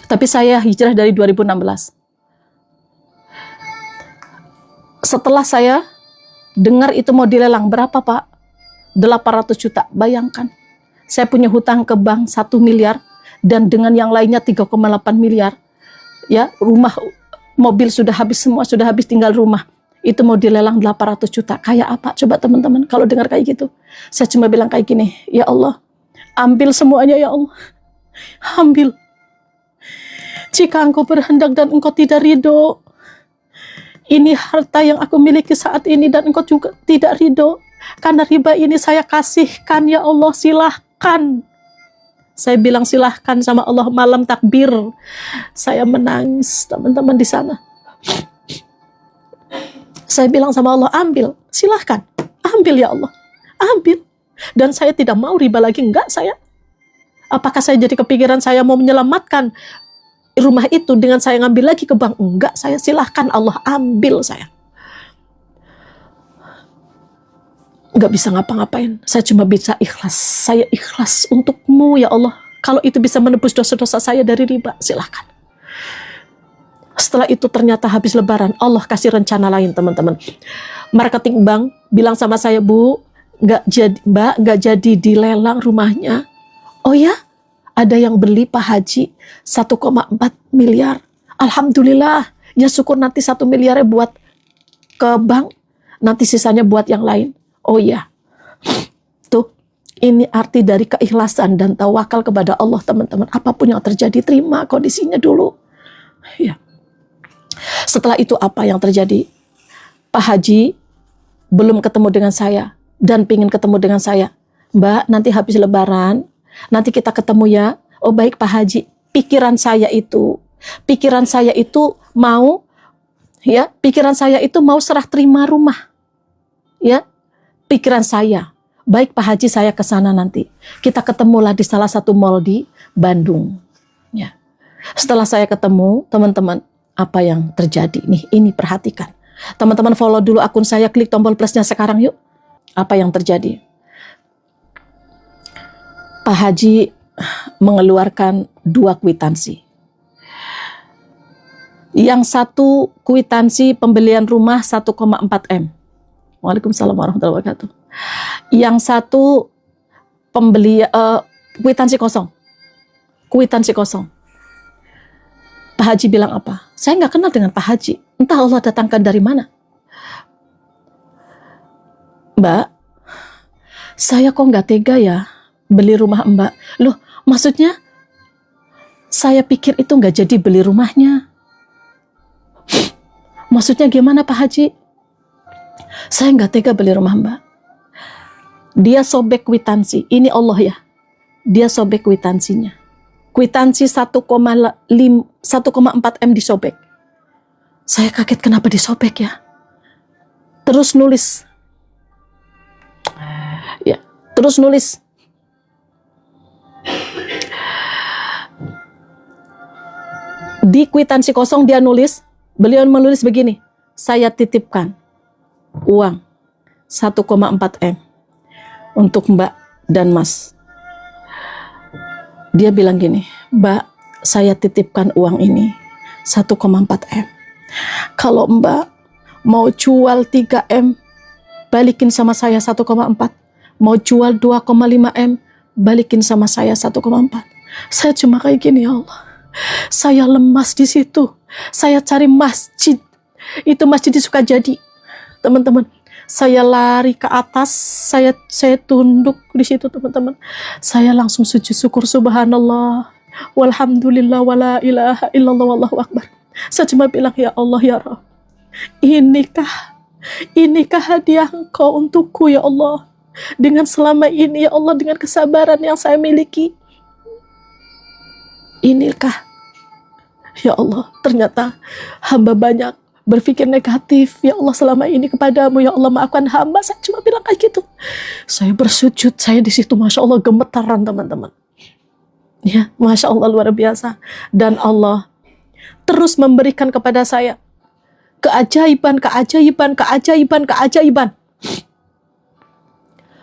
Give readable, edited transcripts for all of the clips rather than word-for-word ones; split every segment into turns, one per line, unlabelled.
Tapi saya hijrah dari 2016. Setelah saya dengar itu mau dilelang, berapa Pak? 800 juta. Bayangkan, saya punya hutang ke bank 1 miliar, dan dengan yang lainnya 3,8 miliar. Ya, rumah, mobil sudah habis semua, sudah habis, tinggal rumah. Itu mau dilelang 800 juta. Kayak apa? Coba teman-teman kalau dengar kayak gitu. Saya cuma bilang kayak gini, ya Allah, ambil semuanya ya Allah. Ambil. Jika Engkau berhendak dan Engkau tidak ridho, ini harta yang aku miliki saat ini dan Engkau juga tidak ridho, karena riba ini saya kasihkan ya Allah, silahkan. Saya bilang silahkan sama Allah, malam takbir. Saya menangis teman-teman di sana. Saya bilang sama Allah, ambil, silahkan. Ambil ya Allah, ambil. Dan saya tidak mau riba lagi, enggak saya. Apakah saya jadi kepikiran saya mau menyelamatkan rumah itu dengan saya ngambil lagi ke bank? Enggak, saya silahkan Allah, ambil saya. Enggak bisa ngapa-ngapain, saya cuma bisa ikhlas. Saya ikhlas untukmu ya Allah. Kalau itu bisa menebus dosa-dosa saya dari riba, silahkan. Setelah itu ternyata habis lebaran, Allah kasih rencana lain teman-teman. Marketing bank bilang sama saya, Bu, Mbak, nggak jadi dilelang rumahnya. Oh ya? Ada yang beli Pak Haji 1,4 miliar. Alhamdulillah. Ya syukur, nanti 1 miliarnya buat ke bank. Nanti sisanya buat yang lain. Oh iya. Tuh, ini arti dari keikhlasan dan tawakal kepada Allah teman-teman. Apapun yang terjadi, terima kondisinya dulu. Ya. Setelah itu apa yang terjadi? Pak Haji belum ketemu dengan saya dan pingin ketemu dengan saya. Mbak, nanti habis lebaran, nanti kita ketemu ya. Oh baik Pak Haji. Pikiran saya itu mau, ya, pikiran saya itu mau serah terima rumah. Ya, pikiran saya. Baik Pak Haji, saya ke sana nanti. Kita ketemulah di salah satu mall di Bandung. Ya. Setelah saya ketemu, teman-teman, apa yang terjadi nih? Ini perhatikan. Teman-teman follow dulu akun saya, klik tombol plusnya sekarang yuk. Apa yang terjadi? Pak Haji mengeluarkan 2 kwitansi. Yang satu kwitansi pembelian rumah 1,4 M. Waalaikumsalam warahmatullahi wabarakatuh. Yang satu kwitansi kosong. Kwitansi kosong. Pak Haji bilang apa? Saya nggak kenal dengan Pak Haji. Entah Allah datangkan dari mana. Mbak, saya kok nggak tega ya beli rumah Mbak. Loh, maksudnya saya pikir itu nggak jadi beli rumahnya. Maksudnya gimana Pak Haji? Saya nggak tega beli rumah Mbak. Dia sobek kwitansi. Ini Allah ya. Dia sobek kwitansinya. Kwitansi 1,4 M disobek. Saya kaget kenapa disobek ya. Terus nulis. Ya, terus nulis. Di kwitansi kosong dia nulis, beliau menulis begini, saya titipkan uang 1,4 M untuk Mbak dan Mas. Dia bilang gini, Mbak, saya titipkan uang ini 1,4 M. Kalau Mbak mau jual 3 M, balikin sama saya 1,4. Mau jual 2,5 M, balikin sama saya 1,4. Saya cuma kayak gini, ya Allah. Saya lemas di situ. Saya cari masjid. Itu masjid di Sukajadi. Teman-teman, saya lari ke atas, saya tunduk di situ teman-teman. Saya langsung sujud syukur, subhanallah, walhamdulillah, wala ilaha illallah, wallahu akbar. Saya cuma bilang, ya Allah, ya Rabb, inikah hadiah Engkau untukku ya Allah. Dengan selama ini ya Allah, dengan kesabaran yang saya miliki, inikah ya Allah, ternyata hamba banyak berpikir negatif, ya Allah, selama ini kepadamu, ya Allah, maafkan hamba. Saya cuma bilang kayak gitu. Saya bersujud, saya di situ, masya Allah, gemetaran teman-teman. Ya, masya Allah, luar biasa. Dan Allah terus memberikan kepada saya keajaiban.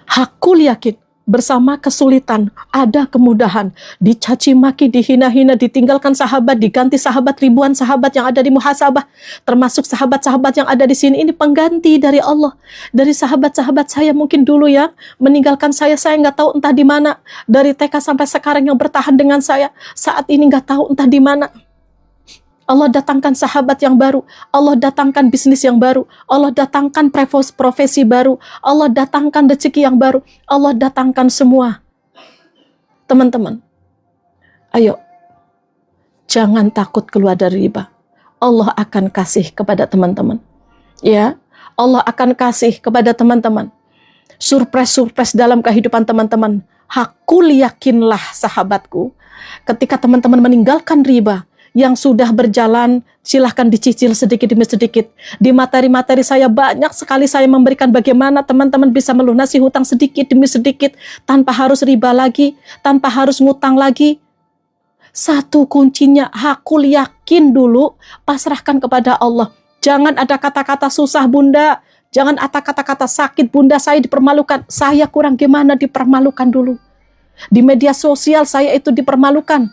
Hakul yakin, bersama kesulitan, ada kemudahan, dicaci maki, dihina-hina, ditinggalkan sahabat, diganti sahabat, ribuan sahabat yang ada di muhasabah, termasuk sahabat-sahabat yang ada di sini, ini pengganti dari Allah. Dari sahabat-sahabat saya mungkin dulu ya, meninggalkan saya nggak tahu entah di mana, dari TK sampai sekarang yang bertahan dengan saya, saat ini nggak tahu entah di mana. Allah datangkan sahabat yang baru, Allah datangkan bisnis yang baru, Allah datangkan profesi baru, Allah datangkan rezeki yang baru, Allah datangkan semua. Teman-teman, ayo, jangan takut keluar dari riba. Allah akan kasih kepada teman-teman. Ya, Allah akan kasih kepada teman-teman. Surprise-surprise dalam kehidupan teman-teman. Hakul yakinlah sahabatku, ketika teman-teman meninggalkan riba, yang sudah berjalan, silahkan dicicil sedikit demi sedikit. Di materi-materi saya banyak sekali saya memberikan bagaimana teman-teman bisa melunasi hutang sedikit demi sedikit, tanpa harus riba lagi, tanpa harus ngutang lagi. Satu kuncinya, hakul yakin dulu, pasrahkan kepada Allah. Jangan ada kata-kata susah bunda, jangan ada kata-kata sakit bunda, saya dipermalukan. Saya kurang gimana dipermalukan dulu. Di media sosial saya itu dipermalukan.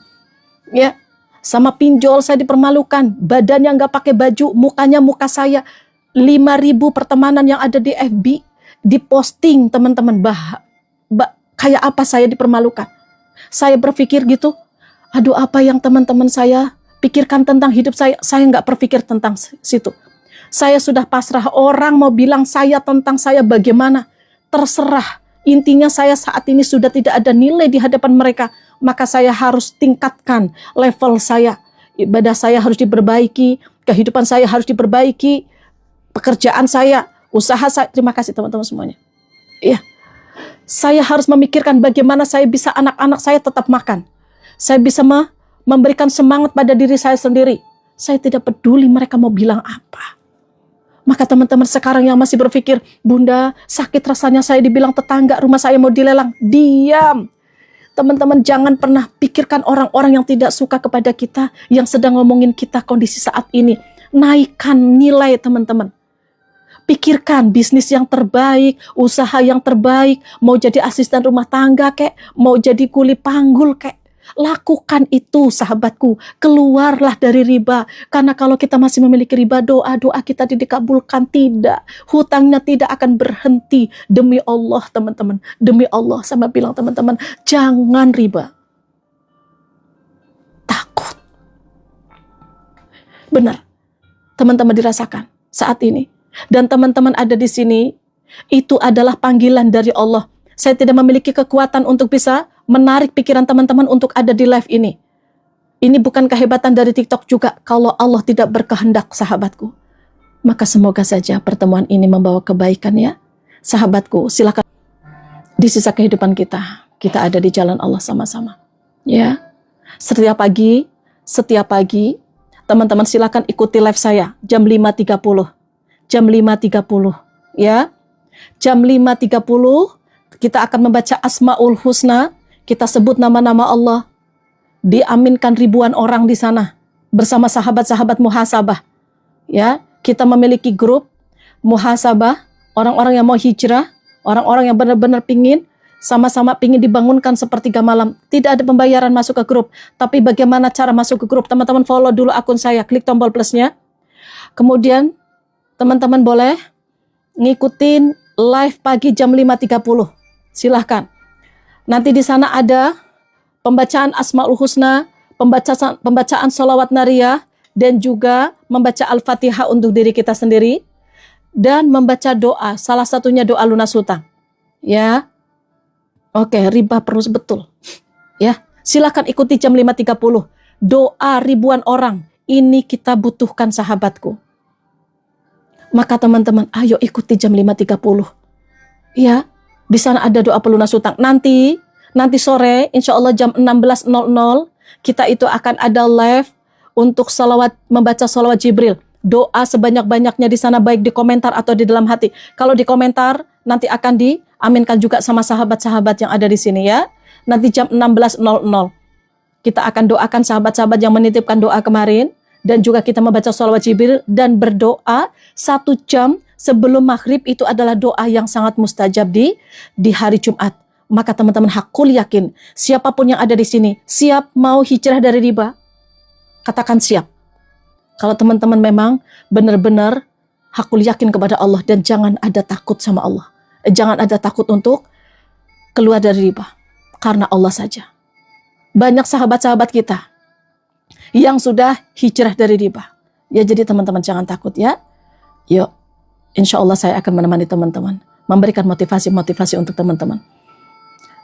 Ya, sama pinjol saya dipermalukan, badannya nggak pakai baju, mukanya muka saya. 5.000 pertemanan yang ada di FB diposting teman-teman, kayak apa saya dipermalukan. Saya berpikir gitu, aduh apa yang teman-teman saya pikirkan tentang hidup saya nggak berpikir tentang situ. Saya sudah pasrah, orang mau bilang saya tentang saya bagaimana, terserah. Intinya saya saat ini sudah tidak ada nilai di hadapan mereka, maka saya harus tingkatkan level saya. Ibadah saya harus diperbaiki, kehidupan saya harus diperbaiki, pekerjaan saya, usaha saya. Terima kasih teman-teman semuanya. Iya, saya harus memikirkan bagaimana saya bisa anak-anak saya tetap makan. Saya bisa memberikan semangat pada diri saya sendiri. Saya tidak peduli mereka mau bilang apa. Maka teman-teman sekarang yang masih berpikir, bunda sakit rasanya saya dibilang tetangga rumah saya mau dilelang, diam. Teman-teman jangan pernah pikirkan orang-orang yang tidak suka kepada kita, yang sedang ngomongin kita kondisi saat ini. Naikkan nilai teman-teman. Pikirkan bisnis yang terbaik, usaha yang terbaik, mau jadi asisten rumah tangga kek, mau jadi kuli panggul kek. Lakukan itu sahabatku, keluarlah dari riba. Karena kalau kita masih memiliki riba, doa-doa kita tidak dikabulkan, tidak. Hutangnya tidak akan berhenti. Demi Allah teman-teman, demi Allah sama bilang teman-teman, jangan riba. Takut. Benar, teman-teman dirasakan saat ini. Dan teman-teman ada di sini, itu adalah panggilan dari Allah. Saya tidak memiliki kekuatan untuk bisa menarik pikiran teman-teman untuk ada di live ini. Ini bukan kehebatan dari TikTok juga. Kalau Allah tidak berkehendak sahabatku, maka semoga saja pertemuan ini membawa kebaikan ya. Sahabatku, silakan di sisa kehidupan kita ada di jalan Allah sama-sama. Ya, setiap pagi, teman-teman silakan ikuti live saya jam 5.30. Jam 5.30 ya. Jam 5.30 kita akan membaca Asmaul Husna. Kita sebut nama-nama Allah, diaminkan ribuan orang di sana bersama sahabat-sahabat muhasabah. Ya, kita memiliki grup muhasabah, orang-orang yang mau hijrah, orang-orang yang benar-benar pingin sama-sama pingin dibangunkan sepertiga malam. Tidak ada pembayaran masuk ke grup, tapi bagaimana cara masuk ke grup? Teman-teman follow dulu akun saya, klik tombol plusnya. Kemudian teman-teman boleh ngikutin live pagi jam 5.30. Silahkan. Nanti di sana ada pembacaan Asmaul Husna, pembacaan sholawat nariyah, dan juga membaca Al-Fatihah untuk diri kita sendiri, dan membaca doa, salah satunya doa lunas hutang. Ya, oke, riba perlu betul. Ya, silakan ikuti jam 5.30. Doa ribuan orang, ini kita butuhkan sahabatku. Maka teman-teman, ayo ikuti jam 5.30. Ya. Di sana ada doa pelunas hutang. Nanti sore, insya Allah jam 16.00, kita itu akan ada live untuk membaca salawat Jibril. Doa sebanyak-banyaknya di sana, baik di komentar atau di dalam hati. Kalau di komentar, nanti akan diaminkan juga sama sahabat-sahabat yang ada di sini ya. Nanti jam 16.00. Kita akan doakan sahabat-sahabat yang menitipkan doa kemarin. Dan juga kita membaca salawat Jibril dan berdoa 1 jam sebelum maghrib. Itu adalah doa yang sangat mustajab di hari Jumat. Maka teman-teman hakul yakin, siapapun yang ada di sini, siap mau hijrah dari riba? Katakan siap. Kalau teman-teman memang benar-benar hakul yakin kepada Allah dan jangan ada takut sama Allah. Jangan ada takut untuk keluar dari riba. Karena Allah saja. Banyak sahabat-sahabat kita yang sudah hijrah dari riba. Ya jadi teman-teman jangan takut ya. Yuk, insya Allah saya akan menemani teman-teman. Memberikan motivasi-motivasi untuk teman-teman.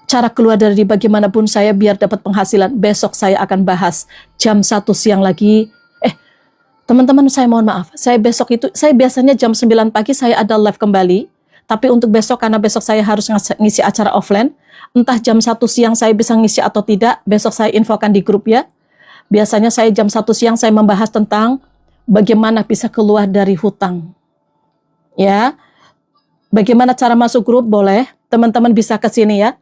Cara keluar dari riba gimana pun saya biar dapat penghasilan. Besok saya akan bahas jam 1 siang lagi. Teman-teman saya mohon maaf. Saya biasanya jam 9 pagi saya ada live kembali. Tapi untuk besok karena besok saya harus ngisi acara offline. Entah jam 1 siang saya bisa ngisi atau tidak. Besok saya infokan di grup ya. Biasanya saya jam 1 siang saya membahas tentang bagaimana bisa keluar dari hutang. Ya. Bagaimana cara masuk grup boleh. Teman-teman bisa ke sini ya.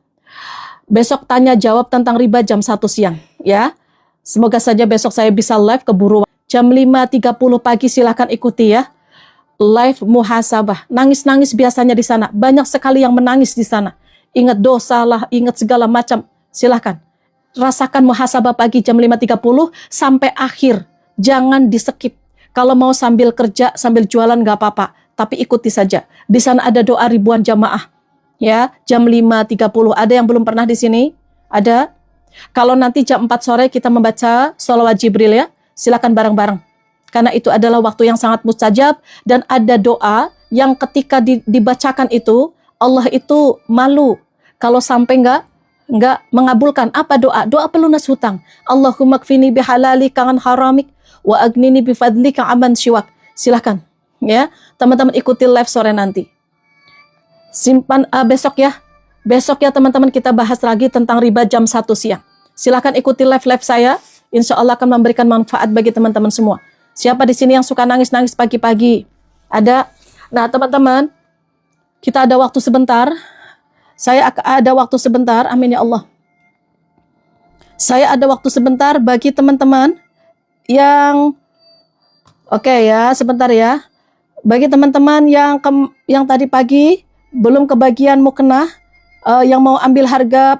Besok tanya jawab tentang riba jam 1 siang ya. Semoga saja besok saya bisa live keburu jam 5.30 pagi, silahkan ikuti ya. Live muhasabah. Nangis-nangis biasanya di sana. Banyak sekali yang menangis di sana. Ingat dosa lah, ingat segala macam. Silahkan. Rasakan muhasabah pagi jam 5.30 sampai akhir. Jangan di skip. Kalau mau sambil kerja, sambil jualan nggak apa-apa. Tapi ikuti saja. Di sana ada doa ribuan jamaah. Ya, jam 5.30. Ada yang belum pernah di sini? Ada? Kalau nanti jam 4 sore kita membaca sholawat Jibril ya, silakan bareng-bareng. Karena itu adalah waktu yang sangat mustajab dan ada doa yang ketika dibacakan itu Allah itu malu kalau sampai enggak mengabulkan. Apa doa? Doa pelunas hutang. Allahumma kfini bihalalika an haramik wa agnini bifadlika aman syiwak. Silakan ya, teman-teman ikuti live sore nanti. Simpan besok ya. Besok ya teman-teman kita bahas lagi tentang riba jam 1 siang. Silakan ikuti live saya. Insya Allah akan memberikan manfaat bagi teman-teman semua. Siapa di sini yang suka nangis-nangis pagi-pagi? Ada? Nah teman-teman, kita ada waktu sebentar. Saya ada waktu sebentar. Amin ya Allah. Saya ada waktu sebentar bagi teman-teman yang oke ya, sebentar ya. Bagi teman-teman yang tadi pagi belum kebagian mukena, yang mau ambil harga